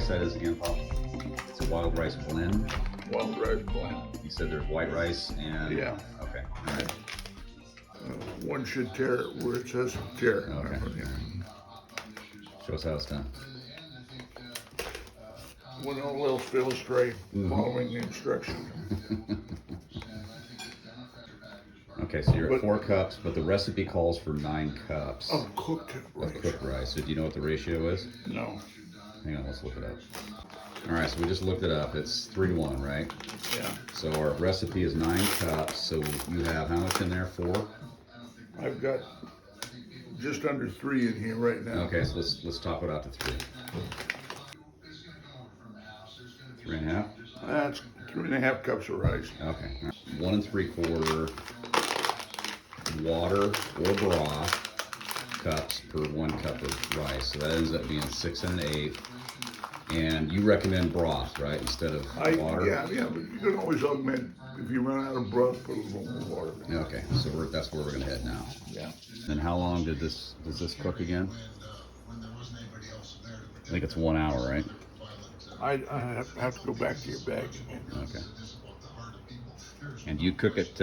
rice that is again, Paul? It's a wild rice blend. Wild rice blend. You said there's white rice and... Yeah. Okay. All right. One should tear it where it says tear. Okay. Show us how it's done. When all else fails, try following the instructions. Okay, so you're at 4 cups, but the recipe calls for 9 cups Of cooked rice. of cooked rice. So do you know what the ratio is? No. Hang on, let's look it up. All right, so we just looked it up. It's 3-to-1, right? Yeah. So our recipe is 9 cups. So you have how much in there? 4? I've got just under 3 in here right now. Okay, so let's top it out to 3. 3.5. That's 3.5 cups of rice. Okay. 1 3/4 water or broth cups per 1 cup of rice. So that ends up being 6 1/8. And you recommend broth, right, instead of water? Yeah, but you can always augment. If you run out of broth, put a little more water in. Okay, so that's where we're gonna head now. Yeah. And how long does this cook again? I think it's 1 hour, right? I have to go back to your bag again. Okay. And you cook it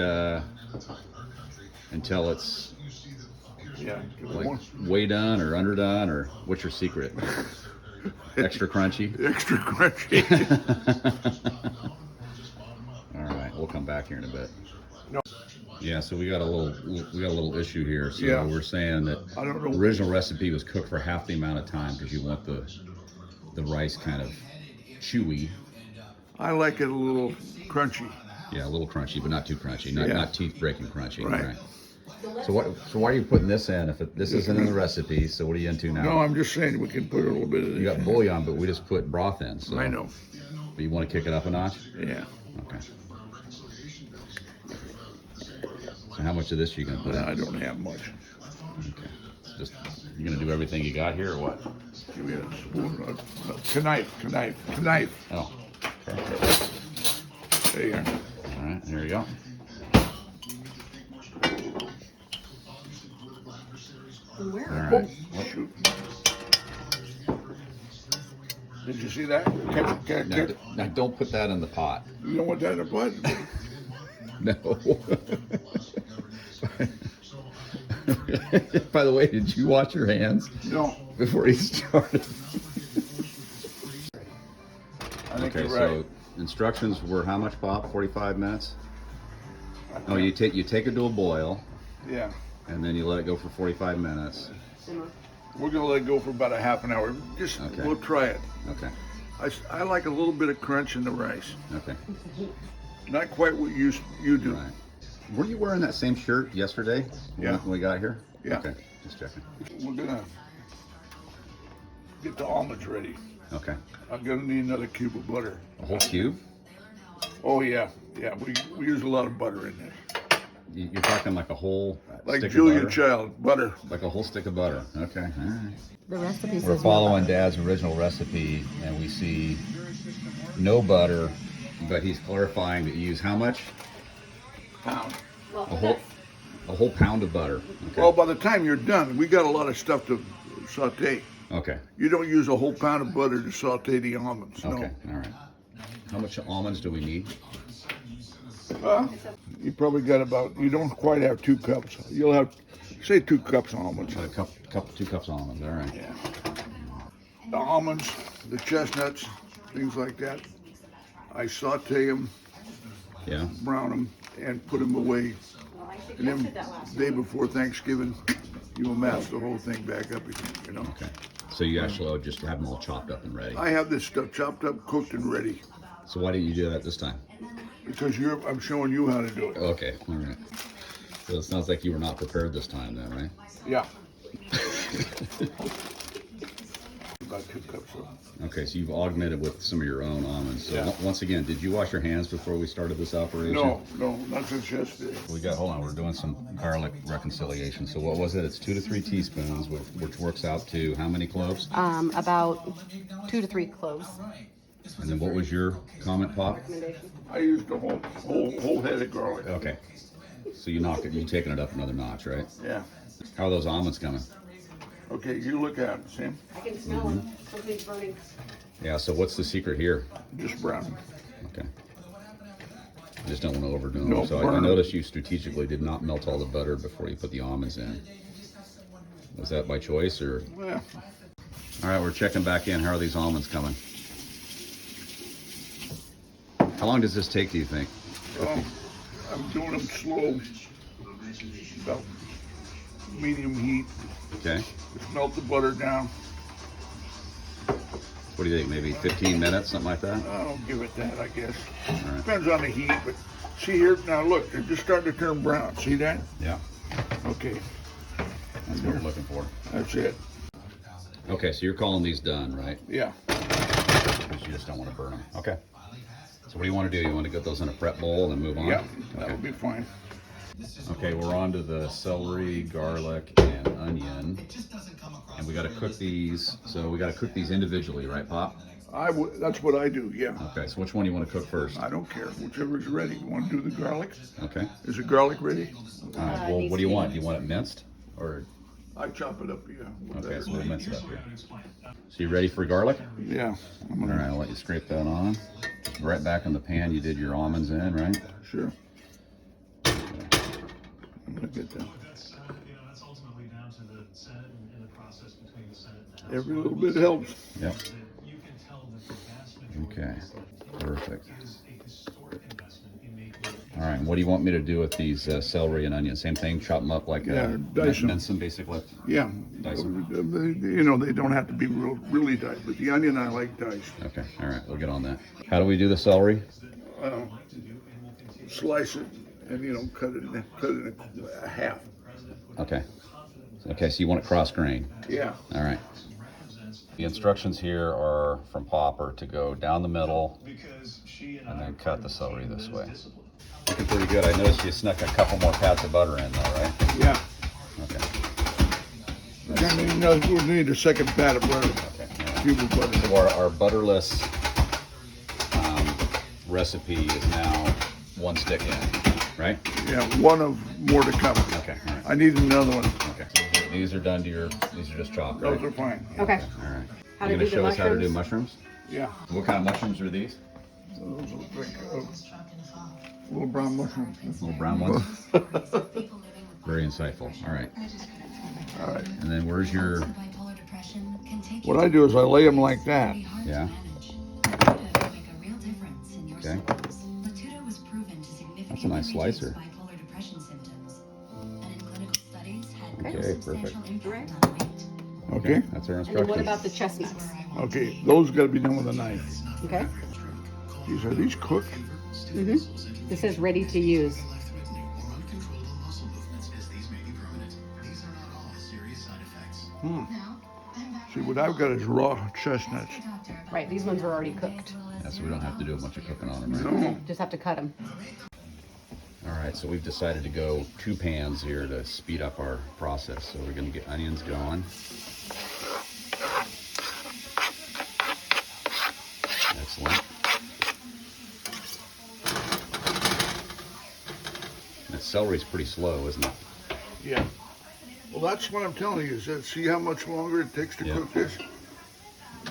until it's like way done or underdone, or what's your secret? Extra crunchy? Extra crunchy. All right, we'll come back here in a bit. No. Yeah, so we got a little issue here. So Yeah. we're saying that I don't know. the original recipe was cooked for half the amount of time because you want the rice kind of chewy. I like it a little crunchy. Yeah, a little crunchy, but not too crunchy. Not teeth-breaking crunchy. Right. So why are you putting this in if this isn't in the recipe? So what are you into now? No, I'm just saying we can put a little bit of this. You got bouillon, but we just put broth in. So. I know. But you want to kick it up a notch? Yeah. Okay. So how much of this are you gonna put in? I don't have much. Okay. Just you're gonna do everything you got here, or what? Give me a spoon. Knife. Oh. Okay. There you are. All right. Here you go. Where? All right. Oh, shoot. Did you see that? Now don't put that in the pot. You don't want that in a pot? No. By the way, did you wash your hands? No. Before you started. I think Okay, you're so right. instructions were how much, Bob? 45 minutes? Oh, you take it to a boil, Yeah. and then you let it go for 45 minutes. We're gonna let it go for about a half an hour. Just Okay. we'll try it. Okay. I like a little bit of crunch in the rice. Okay. Not quite what you do. Right. Were you wearing that same shirt yesterday? Yeah. When we got here? Yeah. Okay. Just checking. We're gonna get the almonds ready. Okay. I'm gonna need another cube of butter. A whole cube? Oh yeah. We use a lot of butter in there. You're talking like a whole Like stick Julia of butter? Child butter. Like a whole stick of butter. Okay. All right. The recipe says We're following Dad's original recipe, and we see no butter, but he's clarifying that you use how much? Pound. A whole pound of butter. Okay. Well, by the time you're done, we got a lot of stuff to saute. Okay. You don't use a whole pound of butter to saute the almonds. Okay. All right. How much almonds do we need? You probably got about. You don't quite have 2 cups. You'll have, say, 2 cups of almonds. A cup, 2 cups of almonds. All right. Yeah. The almonds, the chestnuts, things like that. I saute them, Yeah. brown them, and put them away. And then day before Thanksgiving, you will mash the whole thing back up again. You know. Okay. So you actually just have them all chopped up and ready. I have this stuff chopped up, cooked, and ready So why didn't you do that this time? because I'm showing you how to do it. Okay. All right. So it sounds like you were not prepared this time, then, right? Yeah. About 2 cups of. Okay, so you've augmented with some of your own almonds. So Yeah. once again, did you wash your hands before we started this operation? No, not since yesterday. Hold on, we're doing some garlic reconciliation. So what was it? It's 2 to 3 teaspoons, which works out to how many cloves? about 2 to 3 cloves. And then what was your comment, Pop? I used the whole head of garlic. Okay. So you're taking it up another notch, right? Yeah. How are those almonds coming? Okay, you look at them, Sam. I can smell them. Something's burning. Yeah, so what's the secret here? Just brown. Okay. I just don't want to overdo them. No, So I burn. noticed you strategically did not melt all the butter before you put the almonds in. Was that by choice or? Well, All right, we're checking back in. How are these almonds coming? How long does this take, do you think? I'm doing them slow, about medium heat. Okay. Just melt the butter down. What do you think? Maybe 15 minutes, something like that? I'll give it that, I guess. All right. Depends on the heat, but see here, now look, they're just starting to turn brown. See that? Yeah, Okay, that's what we're looking for. that's it. Okay, so you're calling these done, right? Yeah. Because you just don't want to burn them. Okay. So what do you want to do? You want to get those in a prep bowl and move on? Yeah, that Okay. would be fine. Okay, we're on to the celery, garlic, and onion. And we got to cook these. So we got to cook these individually, right, Pop? That's what I do, yeah. Okay, so which one do you want to cook first? I don't care, whichever's ready. You want to do the garlic? Okay. Is the garlic ready? All right. Well, what do you want? Do you want it minced? Or, I chop it up, yeah. okay, so we'll mince it up here. So you ready for garlic? Yeah. I'm All gonna, right, I'll let you scrape that on. Right back in the pan you did your almonds in, right? Sure. I'm gonna get that. Every little bit helps. Yep. Okay, perfect. All right, what do you want me to do with these celery and onions? Same thing, chop them up like Yeah, dice 'em. mince them basically? Yeah. Dice 'em. You know, they don't have to be really diced, but the onion I like diced. Okay, all right, we'll get on that. How do we do the celery? Slice it and, you know, cut it in a half. Okay. Okay, so you want it cross-grain. Yeah. All right. The instructions here are from Popper to go down the middle and then cut the celery this way. Looking pretty good. I noticed you snuck a couple more pats of butter in though, right? Yeah. Okay. You know, we'll need a second pat of butter. Okay. All right. Cube of butter. So our butterless recipe is now one stick in, right? Yeah, one of more to come. Okay. All right. I need another one. Okay. These are done to your. These are just chopped, right? Those are fine. Okay. All right. How You're to gonna do the show us how to do mushrooms? mushrooms? Yeah. What kind of mushrooms are these? Those look like little brown mushrooms. Little brown ones. Very insightful. All right. All right. And then where's your? What I do is I lay them like that. Yeah. Okay. That's a nice slicer. Okay, perfect. All right. Okay. That's our And then instructions. what about the chestnuts? Okay. Those got to be done with a knife. Okay. Are these cooked? Mm-hmm. This says ready to use. See, what I've got is raw chestnuts. Right, these ones are already cooked. Yeah, so we don't have to do a bunch of cooking on them, right? No. Just have to cut them. All right, so we've decided to go 2 pans here to speed up our process. So we're gonna get onions going. Excellent. That celery's pretty slow, isn't it? Yeah. Well, that's what I'm telling you. Is that see how much longer it takes to Yeah. cook this?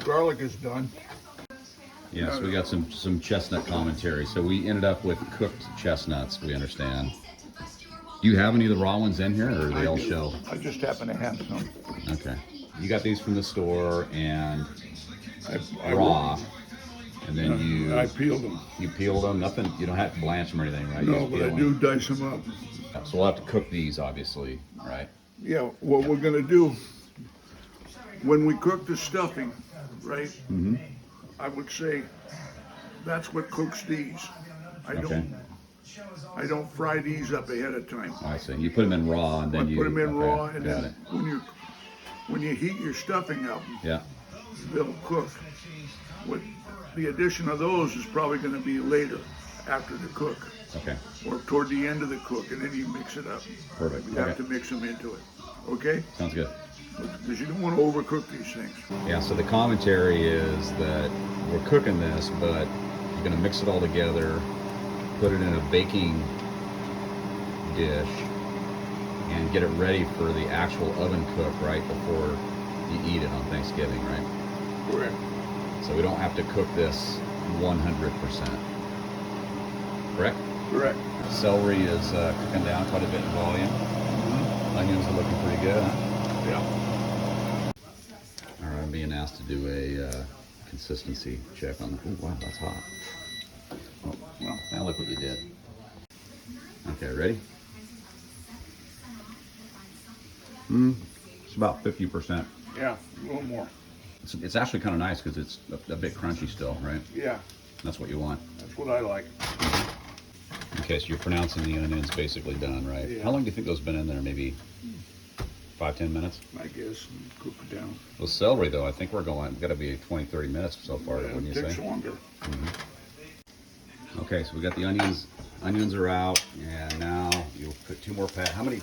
Garlic is done. Yeah, so we got some chestnut commentary. So we ended up with cooked chestnuts, we understand. Do you have any of the raw ones in here, or are they all shelled? I just happen to have some. Okay. You got these from the store and I raw, and then I peeled them. you peeled them. Nothing. You don't have to blanch them or anything, right? You No, just but I peel do them. dice them up. So we'll have to cook these, obviously, right? Yeah, what we're gonna do, when we cook the stuffing, right? Mm-hmm. I would say that's what cooks these. Okay. I don't fry these up ahead of time. I see. You put them in raw, and then I you put them in okay, raw, and got then it. when you heat your stuffing up, Yeah. they'll cook. With the addition of those is probably going to be later, after the cook, Okay. or toward the end of the cook, and then you mix it up. Perfect. You have Okay. to mix them into it, okay? Sounds good. Because you don't want to overcook these things. Yeah. So the commentary is that we're cooking this, but you're gonna mix it all together, put it in a baking dish, and get it ready for the actual oven cook right before you eat it on Thanksgiving, right? Correct. So we don't have to cook this 100%. Correct? Correct. Celery is cooking down quite a bit in volume. Onions are looking pretty good, huh? Yeah. All right, I'm being asked to do a consistency check on the. Oh wow, that's hot. Oh, well, now look what you did. Okay, ready? It's about 50%. Yeah, a little more. It's actually kind of nice because it's a bit crunchy still, right? Yeah, That's what you want. that's what I like. Okay, so you're pronouncing the onions basically done, right? Yeah. How long do you think those been in there? Maybe 5-10 minutes? I guess, and cook it down. Well, celery though, I think we've got to be 20-30 minutes so far, Yeah, wouldn't it you takes say? longer. Okay, so we got the onions. Onions are out, and now you'll put 2 more pat. How many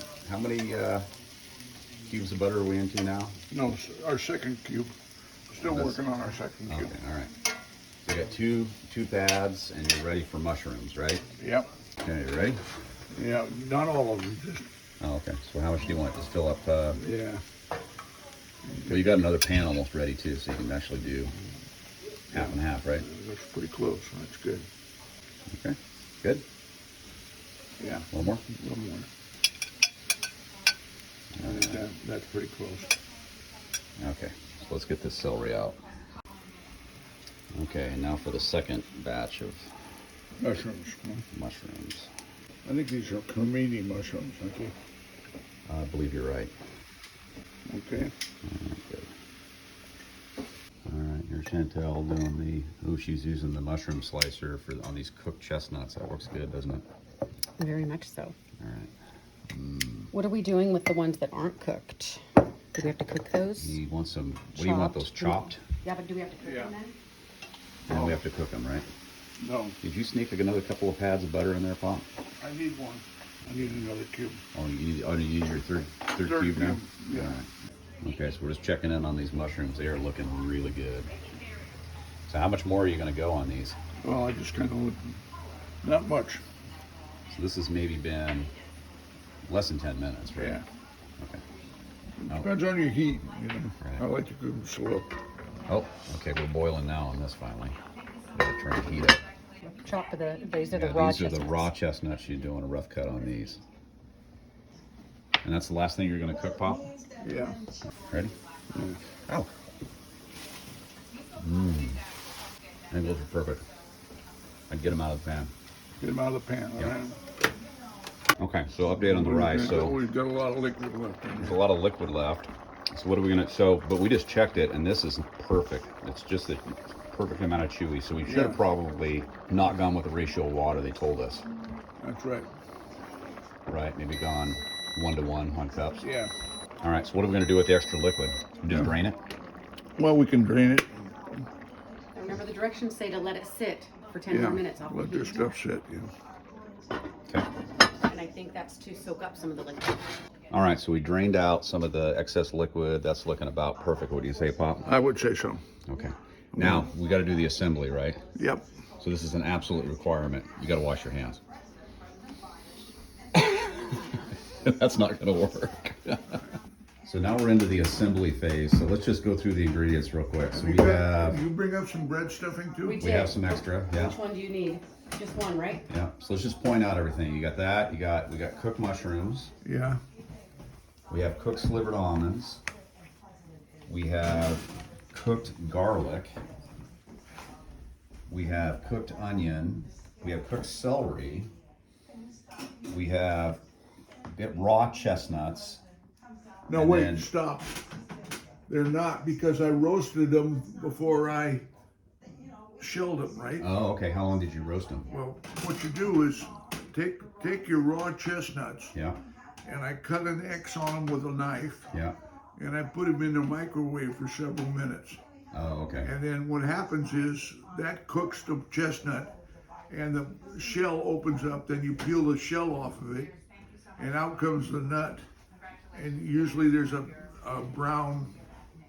cubes of butter are we into now? No, our second cube. Still That's- working on our second Okay, cube. all right. So you got two pads, and you're ready for mushrooms, right? Yep. Okay, you ready? Yeah, not all of them, just, Oh, okay. So how much do you want? Just fill up. yeah. Well, you got another pan almost ready too, so you can actually do half and half, right? That's pretty close. That's good. Okay, good. Yeah, One more. a little more. I think that's pretty close. Okay, so let's get this celery out. Okay, now for the second batch of Mushrooms. Huh? mushrooms. I think these are cremini mushrooms, aren't they? I believe you're right. Okay. All right, good. All right, here's Chantelle doing the. Oh, she's using the mushroom slicer on these cooked chestnuts. That works good, doesn't it? Very much so. All right. What are we doing with the ones that aren't cooked? Do we have to cook those? You want some? What do you want? Those chopped? Yeah, but do we have to cook Yeah. them then? And we have to cook them, right? No, Did you sneak another couple of pads of butter in there, Pop? I need one. I need another cube. Oh, you need your third cube now? cube, yeah. All right. Okay, so we're just checking in on these mushrooms. They are looking really good. So how much more are you going to go on these? Well, I just kind of, not much. So this has maybe been less than 10 minutes, right? Yeah. Okay. Depends on your heat, you know. Right. I like to cook them slow. Oh, okay, we're boiling now on this finally. Gotta turn the heat up. Chop these are the Yeah, raw these are the chestnuts. raw chestnuts. You're doing a rough cut on these. And that's the last thing you're going to cook, Pop? Yeah. Ready? Yeah. Oh. I think those are perfect. I'd get them out of the pan. Get them out of the pan, all Yeah. right? Okay, so update on the rice. So We've got a lot of liquid left in there's a there. lot of liquid left. So what are we gonna? But we just checked it, and this is perfect. It's just the perfect amount of chewy. So we should have Yeah. probably not gone with the ratio of water they told us. That's right. Right? Maybe gone 1-to-1 on cups. Yeah. All right. So what are we gonna do with the extra liquid? Just drain it. Well, we can drain it. And remember the directions say to let it sit for 10 Yeah. more minutes off Let the this heat. stuff sit, yeah. Okay. And I think that's to soak up some of the liquid. All right. So we drained out some of the excess liquid. That's looking about perfect. What do you say, Pop? I would say so. Okay. Now we got to do the assembly, right? Yep. So this is an absolute requirement. You got to wash your hands. That's not going to work. So now we're into the assembly phase. So let's just go through the ingredients real quick. So we have You bring up some bread stuffing too? We we have some extra. Yeah. Which one do you need? Just one, right? Yeah. So let's just point out everything. You got that. We got cooked mushrooms. Yeah. We have cooked slivered almonds. We have cooked garlic. We have cooked onion. We have cooked celery. We have raw chestnuts. No, And wait, then- stop. They're not, because I roasted them before I shelled them, right? Oh, okay. How long did you roast them? Well, what you do is take your raw chestnuts, Yeah, and I cut an X on them with a knife, yeah. and I put them in the microwave for several minutes. Oh, okay. And then what happens is that cooks the chestnut, and the shell opens up. Then you peel the shell off of it, and out comes the nut. And usually there's a brown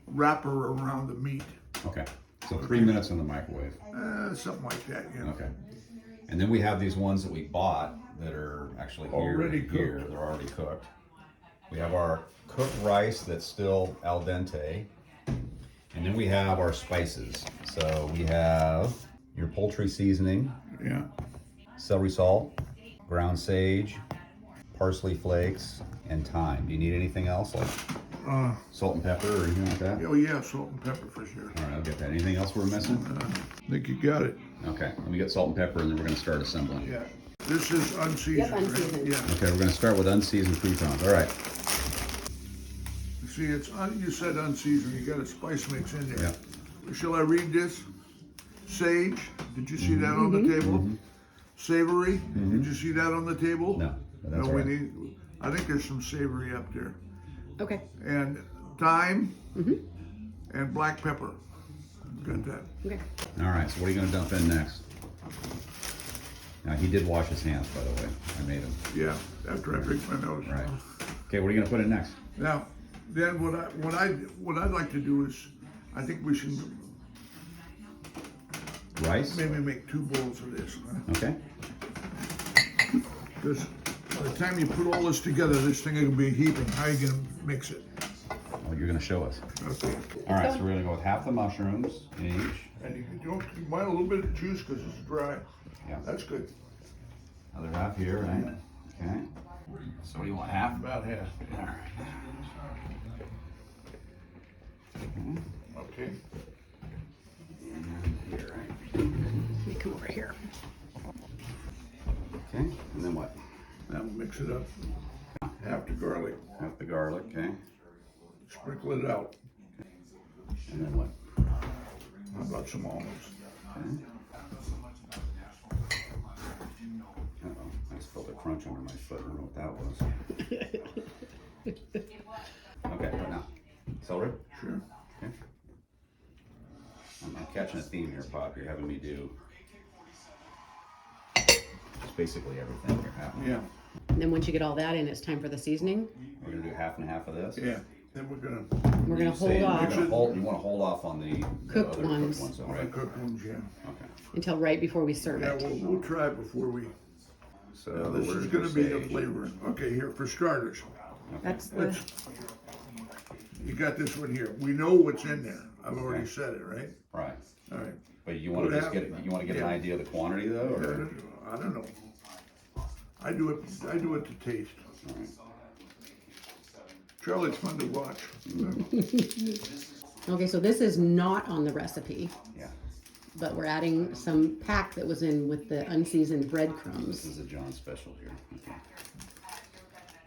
wrapper around the meat, Okay. So 3 minutes in the microwave. something like that. You know. Okay. And then we have these ones that we bought that are actually Already here. cooked. They're already cooked. We have our cooked rice that's still al dente. And then we have our spices. So we have your poultry seasoning, Yeah. celery salt, ground sage, parsley flakes, and thyme. Do you need anything else like salt and pepper or anything like that? Oh yeah, salt and pepper for sure. All right, I'll get that. Anything else we're missing? I think you got it. Okay, let me get salt and pepper and then we're going to start assembling. Yeah. This is unseasoned. Yep, right? unseasoned. Yeah. Okay, we're going to start with unseasoned croutons. All right. See, you said unseasoned. You got a spice mix in there. Yeah. Shall I read this? Sage. Did you see that on the table? Savory. Did you see that on the table? No, that's No, all right. I think there's some savory up there. Okay. And thyme and black pepper. Got that. Okay. All right, so what are you going to dump in next? Now, he did wash his hands, by the way. I made him. Yeah. After I picked my nose. Right. Okay, what are you going to put in next? Now, then what I'd like to do is, I think we should Rice? maybe make 2 bowls of this. Okay. Because by the time you put all this together, this thing will be heaping. How are you gonna mix it? Well, you're going to show us. Okay. All right, so we're going to go with half the mushrooms in each. And you want a little bit of juice because it's dry. Yeah. That's good. Other half here, right? Okay. So what do you want, half? About half. All right. Okay. And here, right? Let me come over here. Okay, and then what? Now we'll mix it up. Half the garlic. Half the garlic, okay. Sprinkle it out. And then what? How about some almonds? Okay. Uh-oh, I just felt a crunch under my foot. I don't know what that was. Okay, what now? Celery? Sure. Okay. I'm catching a theme here, Pop. You're having me do just basically everything you're having. Yeah. And then once you get all that in, it's time for the seasoning. We're gonna do half and half of this. Yeah. Then we're gonna We're gonna hold You off want to hold off on the Cooked other ones. cooked ones, I right? cook ones, yeah. Okay. until right before we serve Yeah, it. we'll try before we. So Now this where's is gonna your be the sage? flavor. Okay, here for starters. That's the, Let's. You got this one here. We know what's in there. I've already Okay. said it, right? Right. All right. But you want to Put just half- get you want to get an yeah. idea of the quantity though, or? I don't know. I do it to taste. All right. Charlie, it's fun to watch. okay, so this is not on the recipe, Yeah. but we're adding some pack that was in with the unseasoned This breadcrumbs. is a John special here. Okay.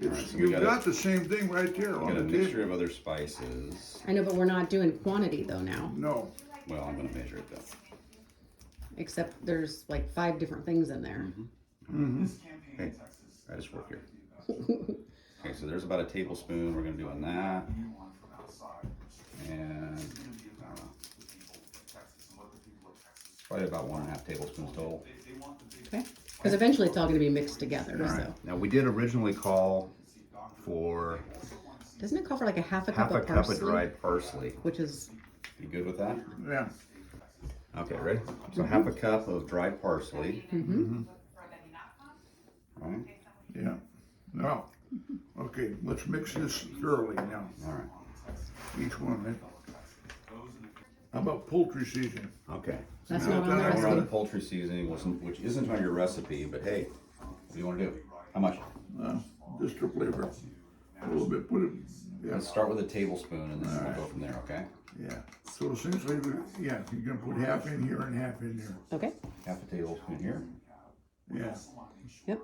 It's, so we you've got a- got the same thing right there We on got a the mixture table. of other spices. I know, but we're not doing quantity though now, No. Well, I'm going to measure it though. except there's like 5 different things in there. Okay. I just work here. Okay, so there's about a tablespoon. We're going to do on that. And I don't know. Probably about 1.5 tablespoons total. Okay, because eventually it's all going to be mixed together. All right. So Now we did originally call for doesn't it call for like a half a half cup a of cup parsley, of dried parsley. which is You good with that? Yeah. Okay, ready? So half a cup of dried parsley. Right? Yeah. Now, okay, let's mix this thoroughly now. All right. Each one. Right? How about poultry seasoning? Okay. That's now not on the we're on the recipe. poultry seasoning, which isn't on your recipe, but hey, what do you want to do? How much? Just for flavor. A little bit. Put it. Yeah. Let's start with a tablespoon and then we'll go from there, okay? Yeah. So essentially, yeah, you're gonna put half in here and half in there. okay. Half a tablespoon here. Yeah. Yep.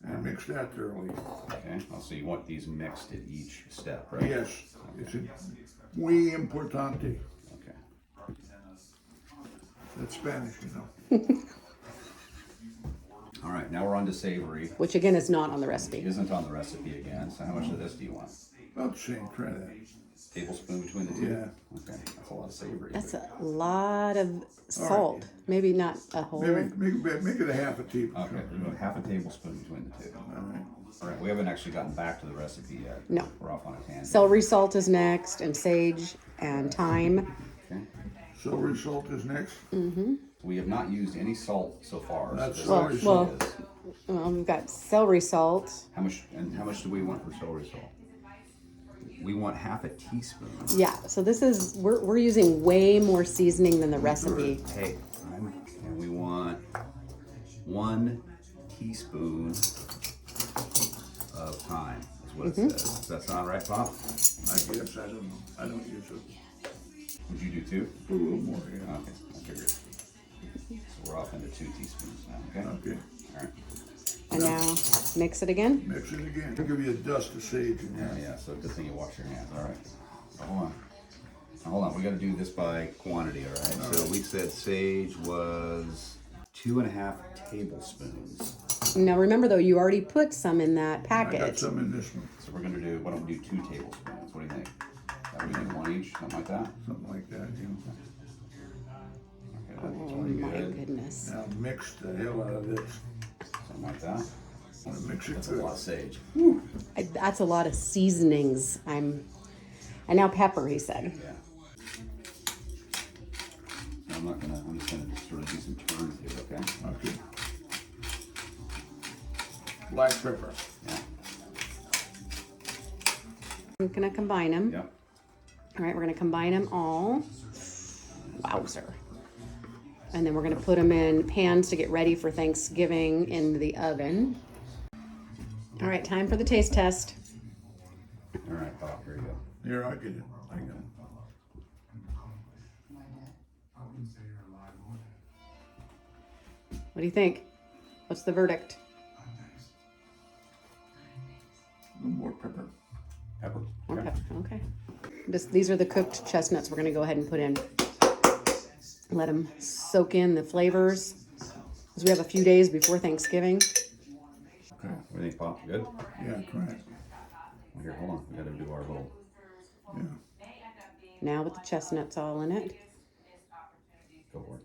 And mix that thoroughly. Okay. Oh, so you want these mixed at each step, right? Yes. It's muy importante. Okay. That's Spanish, you know. All right, now we're on to savory. Which again is not on the recipe. Isn't on the recipe again, so how much of this do you want? About the same. Try that. Tablespoon between the two? Yeah. Okay, that's a lot of savory. That's a lot of salt. Maybe not a whole. Maybe make it a half a teaspoon. Okay, we're doing half a tablespoon between the two. All right. All right, we haven't actually gotten back to the recipe yet. No. We're off on a tangent. Celery salt is next, and sage, and thyme. Okay. Celery salt is next. We have not used any salt so far. so That's this celery actually salt. is- We've got celery salt. How much do we want for celery salt? we want half a teaspoon. Yeah, so this is, we're using way more seasoning than the recipe. Hey, and we want 1 teaspoon of thyme, is what it says. Does that sound right, Pop? I guess, I don't know. I don't use it. Would you do 2? A little more, yeah. Okay, I figured. So we're off into 2 teaspoons now, okay? Okay, All right. And now mix it again. mix it again. I'll give you a dust of sage in Yeah, there. yeah, so good thing you wash your hands, all right. Now, hold on. Now, hold on, we gotta do this by quantity, all right? So we said sage was 2.5 tablespoons. Now remember though, you already put some in that I got packet. some in this one, So we're gonna do, why don't we do 2 tablespoons? What do you think? That we do 1 each, something like that? something like that, you know. Okay, that's Oh pretty my good. goodness. Now mix the hell out of this. Something like that. Want to mix it That's a good. lot of sage. That's a lot of seasonings. And now pepper, he said. Yeah. I'm just gonna sort of do some turns here, okay? Okay. Black pepper. Yeah. I'm gonna combine them. Yep. All right, we're gonna combine them all. Wowzer. And then we're gonna put them in pans to get ready for Thanksgiving in the oven. All right, time for the taste test. All right, Pop, here you go. Here, I get it. I got it. What do you think? What's the verdict? A little more pepper. Pepper. More Okay. pepper, okay. These are the cooked chestnuts we're gonna go ahead and put in. Let them soak in the flavors. Because we have a few days before Thanksgiving. Okay. What do you think, Pop? Good? Yeah, try it. Well, here, hold on. We gotta do our little. Yeah. Now with the chestnuts all in it. Go for it.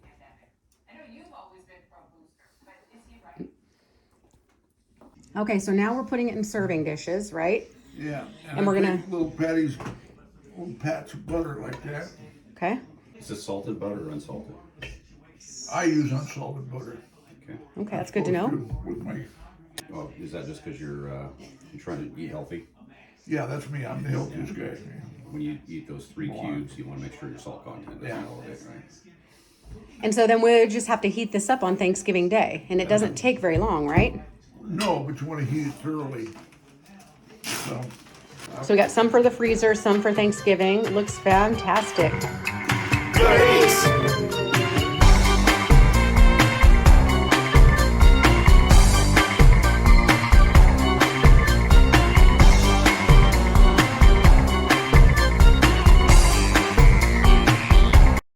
Okay, so now we're putting it in serving dishes, right? Yeah. And we're I gonna- take little patties, little pats of butter like that. Okay? Is this salted butter or unsalted? I use unsalted butter. Okay. Okay, that's good to know. With my, Oh, is that just because you're trying to eat healthy? yeah, that's me. I'm the healthiest guy. When you eat those 3 cubes, you want to make sure your salt content doesn't Yeah. elevate, right? And so then we just have to heat this up on Thanksgiving Day. And it doesn't take very long, right? No, but you want to heat it thoroughly. So, So we got some for the freezer, some for Thanksgiving. Looks fantastic. Grace.